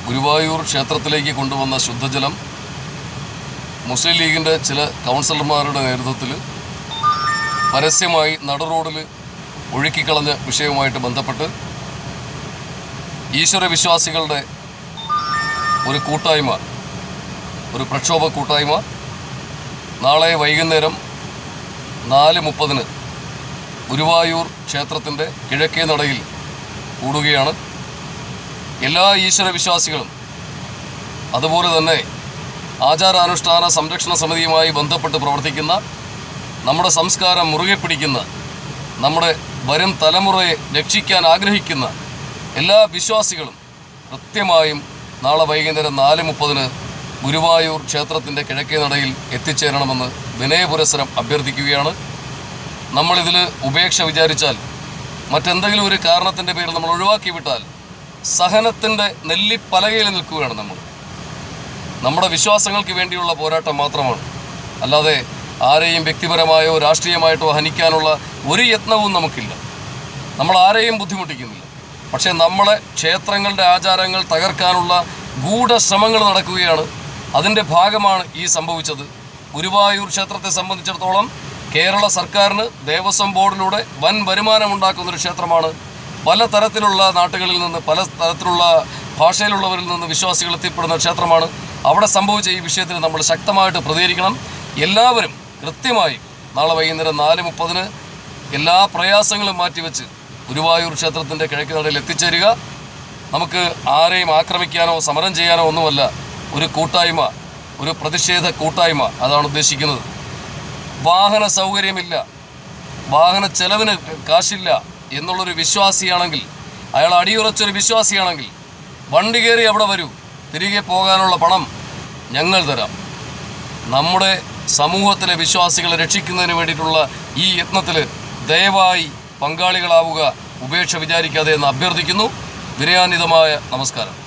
ഗുരുവായൂർ ക്ഷേത്രത്തിലേക്ക് കൊണ്ടുവന്ന ശുദ്ധജലം മുസ്ലിം ലീഗിൻ്റെ ചില കൗൺസിലർമാരുടെ നേതൃത്വത്തിൽ പരസ്യമായി നടുറോഡിൽ ഒഴുക്കിക്കളഞ്ഞ വിഷയവുമായിട്ട് ബന്ധപ്പെട്ട് ഈശ്വരവിശ്വാസികളുടെ ഒരു കൂട്ടായ്മ, ഒരു പ്രക്ഷോഭ കൂട്ടായ്മ നാളെ വൈകുന്നേരം 4:30 ഗുരുവായൂർ ക്ഷേത്രത്തിൻ്റെ കിഴക്കേ നടയിൽ കൂടുകയാണ്. എല്ലാ ഈശ്വരവിശ്വാസികളും അതുപോലെ തന്നെ ആചാരാനുഷ്ഠാന സംരക്ഷണ സമിതിയുമായി ബന്ധപ്പെട്ട് പ്രവർത്തിക്കുന്ന, നമ്മുടെ സംസ്കാരം മുറുകെ പിടിക്കുന്ന, നമ്മുടെ വരും തലമുറയെ രക്ഷിക്കാൻ ആഗ്രഹിക്കുന്ന എല്ലാ വിശ്വാസികളും കൃത്യമായും നാളെ വൈകുന്നേരം 4:30 ഗുരുവായൂർ ക്ഷേത്രത്തിൻ്റെ കിഴക്കേ നടയിൽ എത്തിച്ചേരണമെന്ന് വിനയപുരസ്സരം അഭ്യർത്ഥിക്കുകയാണ്. നമ്മളിതിൽ ഉപേക്ഷ വിചാരിച്ചാൽ, മറ്റെന്തെങ്കിലും ഒരു കാരണത്തിൻ്റെ പേരിൽ നമ്മൾ ഒഴിവാക്കി വിട്ടാൽ സഹനത്തിൻ്റെ നെല്ലിപ്പലകയിൽ നിൽക്കുകയാണ്. നമ്മുടെ വിശ്വാസങ്ങൾക്ക് വേണ്ടിയുള്ള പോരാട്ടം മാത്രമാണ്. അല്ലാതെ ആരെയും വ്യക്തിപരമായോ രാഷ്ട്രീയമായിട്ടോ ഹനിക്കാനുള്ള ഒരു യത്നവും നമുക്കില്ല. നമ്മൾ ആരെയും ബുദ്ധിമുട്ടിക്കുന്നില്ല. പക്ഷേ നമ്മളെ ക്ഷേത്രങ്ങളുടെ ആചാരങ്ങൾ തകർക്കാനുള്ള ഗൂഢശ്രമങ്ങൾ നടക്കുകയാണ്. അതിൻ്റെ ഭാഗമാണ് ഈ സംഭവിച്ചത്. ഗുരുവായൂർ ക്ഷേത്രത്തെ സംബന്ധിച്ചിടത്തോളം കേരള സർക്കാരിന് ദേവസ്വം ബോർഡിലൂടെ വൻ വരുമാനമുണ്ടാക്കുന്നൊരു ക്ഷേത്രമാണ്. പല തരത്തിലുള്ള നാട്ടുകളിൽ നിന്ന്, പല തരത്തിലുള്ള ഭാഷയിലുള്ളവരിൽ നിന്ന് വിശ്വാസികൾ എത്തിപ്പെടുന്ന ക്ഷേത്രമാണ്. അവിടെ സംഭവിച്ച ഈ വിഷയത്തിൽ നമ്മൾ ശക്തമായിട്ട് പ്രതികരിക്കണം. എല്ലാവരും കൃത്യമായി നാളെ വൈകുന്നേരം 4:30 എല്ലാ പ്രയാസങ്ങളും മാറ്റിവെച്ച് ഗുരുവായൂർ ക്ഷേത്രത്തിൻ്റെ കിഴക്കേ നടയിൽ എത്തിച്ചേരുക. നമുക്ക് ആരെയും ആക്രമിക്കാനോ സമരം ചെയ്യാനോ ഒന്നുമല്ല, ഒരു കൂട്ടായ്മ, ഒരു പ്രതിഷേധ കൂട്ടായ്മ, അതാണ് ഉദ്ദേശിക്കുന്നത്. വാഹന സൗകര്യമില്ല, വാഹന ചെലവിന് കാശില്ല എന്നുള്ളൊരു വിശ്വാസിയാണെങ്കിൽ, അയാൾ അടിയുറച്ചൊരു വിശ്വാസിയാണെങ്കിൽ വണ്ടി കയറി അവിടെ വരൂ, തിരികെ പോകാനുള്ള പണം ഞങ്ങൾ തരാം. നമ്മുടെ സമൂഹത്തിലെ വിശ്വാസികളെ രക്ഷിക്കുന്നതിന് വേണ്ടിയിട്ടുള്ള ഈ യത്നത്തിൽ ദയവായി പങ്കാളികളാവുക, ഉപേക്ഷ വിചാരിക്കാതെ എന്ന് അഭ്യർത്ഥിക്കുന്നു. വിനയാന്വിതമായ നമസ്കാരം.